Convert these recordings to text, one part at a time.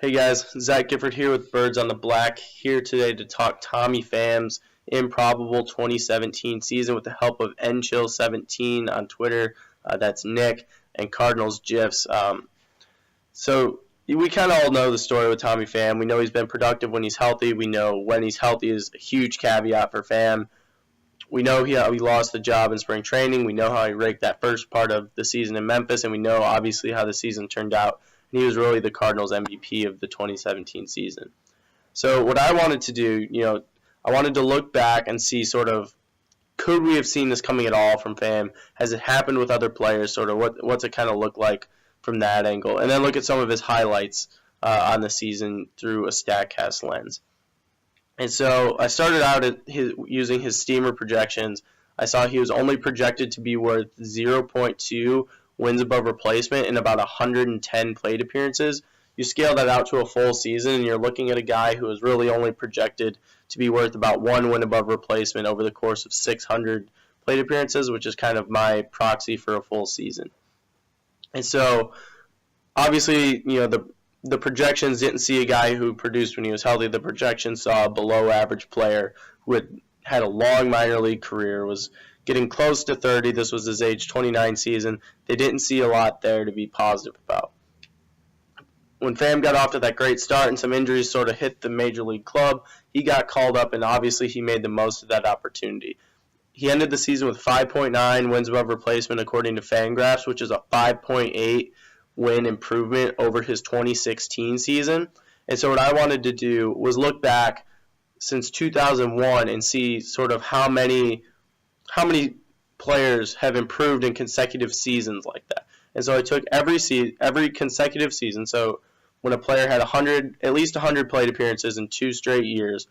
Hey guys, Zach Gifford here with Birds on the Black, here today to talk Tommy Phams' improbable 2017 season with the help of nchill17 on Twitter, that's Nick, and Cardinals GIFs. So we kind of all know the story with Tommy Pham. We know he's been productive when he's healthy. We know when he's healthy is a huge caveat for Pham. We know how he lost the job in spring training. We know how he raked that first part of the season in Memphis, and we know obviously how the season turned out. And he was really the Cardinals MVP of the 2017 season. So what I wanted to do, I wanted to look back and see sort of, could we have seen this coming at all from Pham? Has it happened with other players? Sort of what's it kind of look like from that angle? And then look at some of his highlights on the season through a StatCast lens. And so I started out using his steamer projections. I saw he was only projected to be worth 0.2 wins above replacement in about 110 plate appearances. You scale that out to a full season, and you're looking at a guy who is really only projected to be worth about 1 win above replacement over the course of 600 plate appearances, which is kind of my proxy for a full season. And so, obviously, the projections didn't see a guy who produced when he was healthy. The projections saw a below-average player who had a long minor league career, was getting close to 30. This was his age 29 season. They didn't see a lot there to be positive about. When Pham got off to that great start and some injuries sort of hit the major league club, he got called up, and obviously he made the most of that opportunity. He ended the season with 5.9 wins above replacement according to Fangraphs, which is a 5.8 win improvement over his 2016 season. And so what I wanted to do was look back since 2001 and see sort of how many players have improved in consecutive seasons like that. And so I took every consecutive season, so when a player had at least 100 plate appearances in 2 straight years,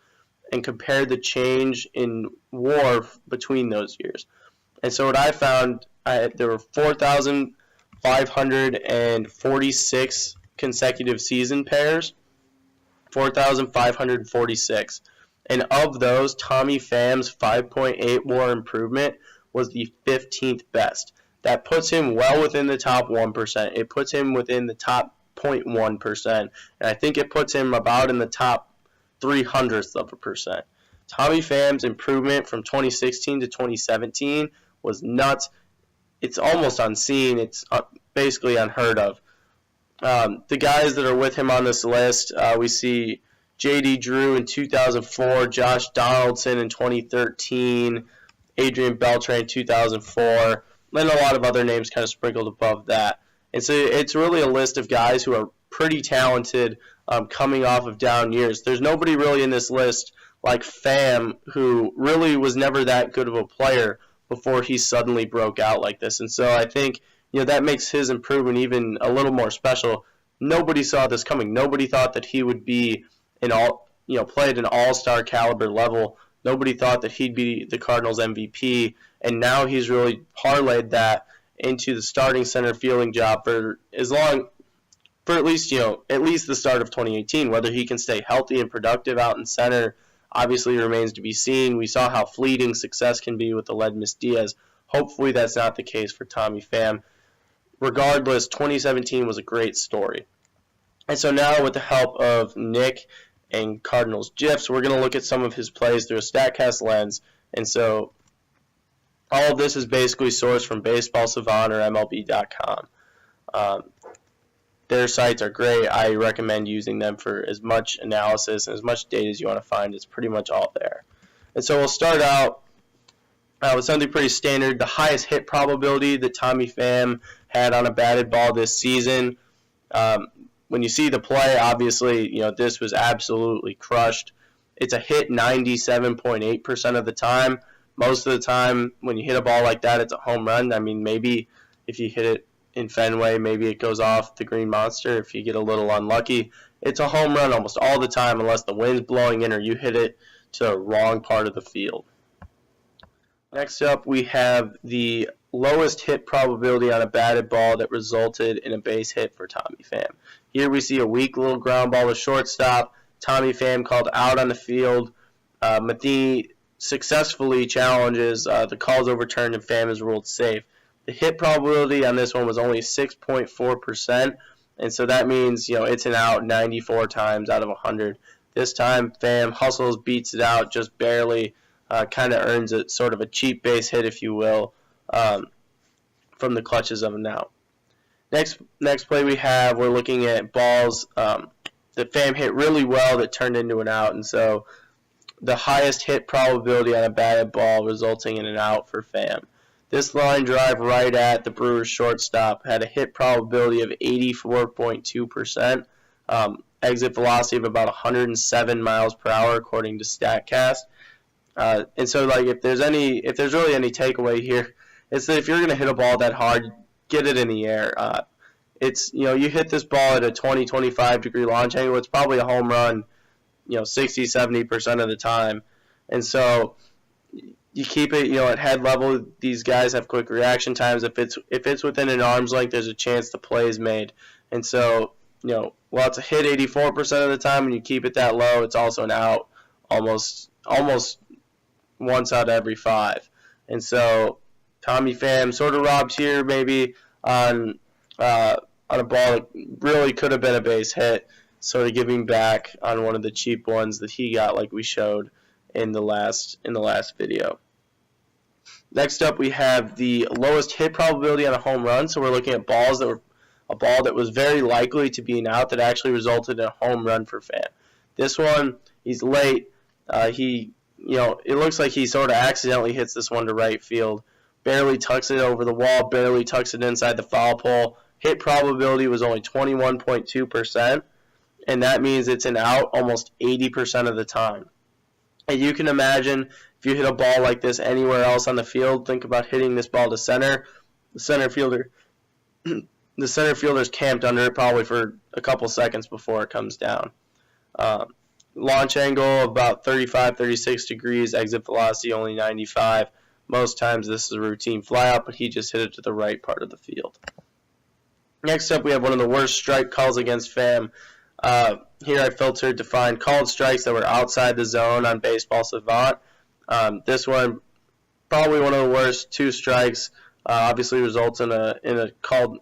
and compared the change in WAR between those years. And so what I found, there were 4,546 consecutive season pairs, 4,546. And of those, Tommy Pham's 5.8 WAR improvement was the 15th best. That puts him well within the top 1%. It puts him within the top 0.1%. And I think it puts him about in the top 0.03 of a percent. Tommy Pham's improvement from 2016 to 2017 was nuts. It's almost unseen. It's basically unheard of. The guys that are with him on this list, we see J.D. Drew in 2004, Josh Donaldson in 2013, Adrian Beltre in 2004, and a lot of other names kind of sprinkled above that. And so it's really a list of guys who are pretty talented coming off of down years. There's nobody really in this list like Pham, who really was never that good of a player before he suddenly broke out like this. And so I think that makes his improvement even a little more special. Nobody saw this coming. Nobody thought that he would be play at an all-star caliber level. Nobody thought that he'd be the Cardinals MVP, and now he's really parlayed that into the starting center fielding job for at least the start of 2018. Whether he can stay healthy and productive out in center obviously remains to be seen. We saw how fleeting success can be with the Ledmus Diaz. Hopefully that's not the case for Tommy Pham. Regardless, 2017 was a great story. And so now with the help of Nick and Cardinals GIFs, we're going to look at some of his plays through a StatCast lens. And so all of this is basically sourced from Baseball Savant or MLB.com. Their sites are great. I recommend using them for as much analysis and as much data as you want to find. It's pretty much all there. And so we'll start out with something pretty standard. The highest hit probability that Tommy Pham had on a batted ball this season. When you see the play, obviously, this was absolutely crushed. It's a hit 97.8% of the time. Most of the time, when you hit a ball like that, it's a home run. I mean, maybe if you hit it in Fenway, maybe it goes off the Green Monster. If you get a little unlucky, it's a home run almost all the time unless the wind's blowing in or you hit it to the wrong part of the field. Next up, we have the lowest hit probability on a batted ball that resulted in a base hit for Tommy Pham. Here we see a weak little ground ball to shortstop. Tommy Pham called out on the field. Matheny successfully challenges. The call is overturned and Pham is ruled safe. The hit probability on this one was only 6.4%, And so that means, it's an out 94 times out of 100. This time, Pham hustles, beats it out just barely, kind of earns it, sort of a cheap base hit, if you will, from the clutches of an out. Next play we're looking at balls that Pham hit really well that turned into an out. And so the highest hit probability on a batted ball resulting in an out for Pham. This line drive right at the Brewers shortstop had a hit probability of 84.2%, exit velocity of about 107 miles per hour according to StatCast. And so, if there's really any takeaway here, it's that if you're going to hit a ball that hard, get it in the air. You hit this ball at a 20-25 degree launch angle, it's probably a home run, 60-70% of the time. And so you keep it, at head level. These guys have quick reaction times. If it's within an arm's length, there's a chance the play is made. And so, while it's a hit 84% of the time, and you keep it that low, it's also an out almost once out of every 5. And so Tommy Pham sort of robbed here maybe on a ball that really could have been a base hit, sort of giving back on one of the cheap ones that he got, like we showed in the last video. Next up, we have the lowest hit probability on a home run. So we're looking at a ball that was very likely to be an out that actually resulted in a home run for Pham. This one, he's late. It looks like he sort of accidentally hits this one to right field. Barely tucks it over the wall, barely tucks it inside the foul pole. Hit probability was only 21.2%, and that means it's an out almost 80% of the time. And you can imagine if you hit a ball like this anywhere else on the field, think about hitting this ball to center. The center fielder's camped under it probably for a couple seconds before it comes down. Launch angle about 35-36 degrees, exit velocity only 95. Most times this is a routine flyout, but he just hit it to the right part of the field. Next up, we have one of the worst strike calls against Pham. Here I filtered to find called strikes that were outside the zone on Baseball Savant. This one, probably one of the worst. 2 strikes, obviously results in a called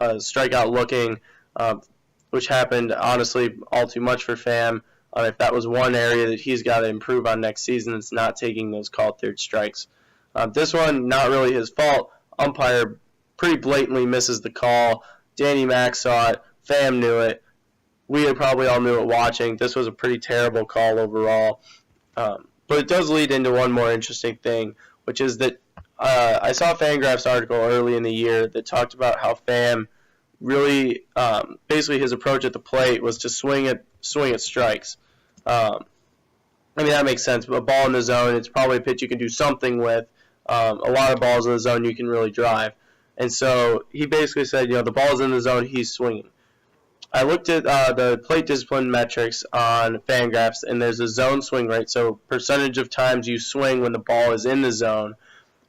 strikeout looking, which happened honestly all too much for Pham. If that was one area that he's got to improve on next season, it's not taking those called third strikes. This one, not really his fault. Umpire pretty blatantly misses the call. Danny Mack saw it. Pham knew it. We probably all knew it watching. This was a pretty terrible call overall. But it does lead into one more interesting thing, which is that I saw a Fangraphs article early in the year that talked about how Pham really, basically his approach at the plate was to swing at strikes. That makes sense. But a ball in the zone, it's probably a pitch you can do something with. A lot of balls in the zone you can really drive. And so he basically said, the ball's in the zone, he's swinging. I looked at the plate discipline metrics on Fangraphs, and there's a zone swing rate, so percentage of times you swing when the ball is in the zone.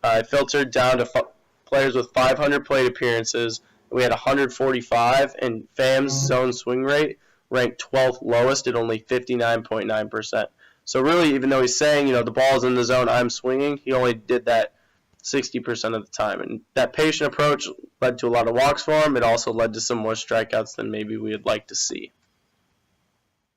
I filtered down to players with 500 plate appearances. We had 145, and Pham's zone swing rate ranked 12th lowest at only 59.9%. So really, even though he's saying, the ball's in the zone, I'm swinging, he only did that 60% of the time. And that patient approach led to a lot of walks for him. It also led to some more strikeouts than maybe we would like to see.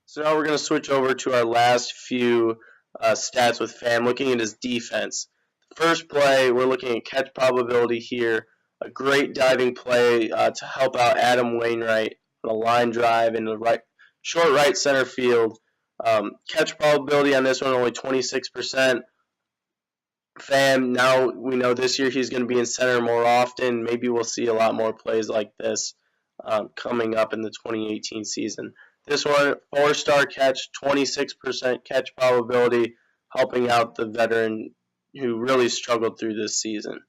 So now we're going to switch over to our last few stats with Pham, looking at his defense. The first play, we're looking at catch probability here. A great diving play to help out Adam Wainwright on a line drive in the short right center field. Catch probability on this one only 26%. Pham, now we know this year he's going to be in center more often. Maybe we'll see a lot more plays like this coming up in the 2018 season. This one, 4-star catch, 26% catch probability, helping out the veteran who really struggled through this season.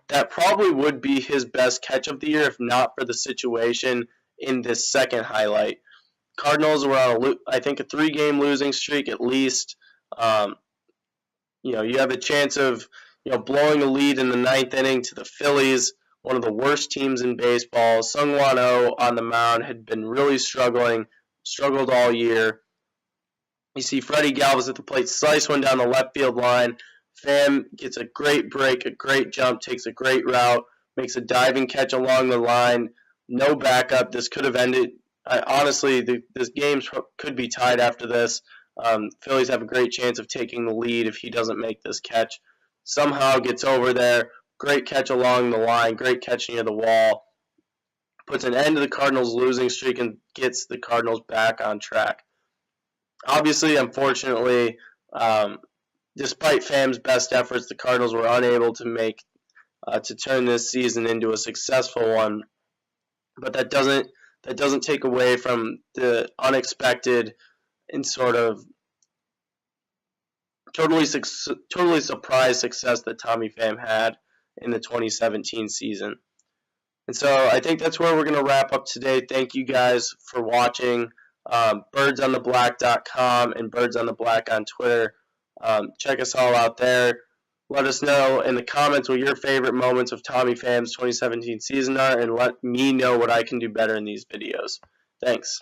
That probably would be his best catch of the year if not for the situation in this second highlight. Cardinals were on, I think, a 3-game losing streak at least. You have a chance of, blowing a lead in the 9th inning to the Phillies, one of the worst teams in baseball. Seung-Hwan Oh on the mound had been really struggled all year. You see Freddie Galvis at the plate, slice one down the left field line. Pham gets a great break, a great jump, takes a great route, makes a diving catch along the line, no backup. This could have ended. Honestly, this game could be tied after this. Phillies have a great chance of taking the lead if he doesn't make this catch. Somehow gets over there. Great catch along the line. Great catch near the wall. Puts an end to the Cardinals' losing streak and gets the Cardinals back on track. Obviously, unfortunately, despite Pham's best efforts, the Cardinals were unable to turn this season into a successful one. But that doesn't take away from the unexpected and sort of totally surprised success that Tommy Pham had in the 2017 season. And so I think that's where we're going to wrap up today. Thank you guys for watching. birdsontheblack.com and birdsontheblack on Twitter. Check us all out there. Let us know in the comments what your favorite moments of Tommy Pham's 2017 season are, and let me know what I can do better in these videos. Thanks.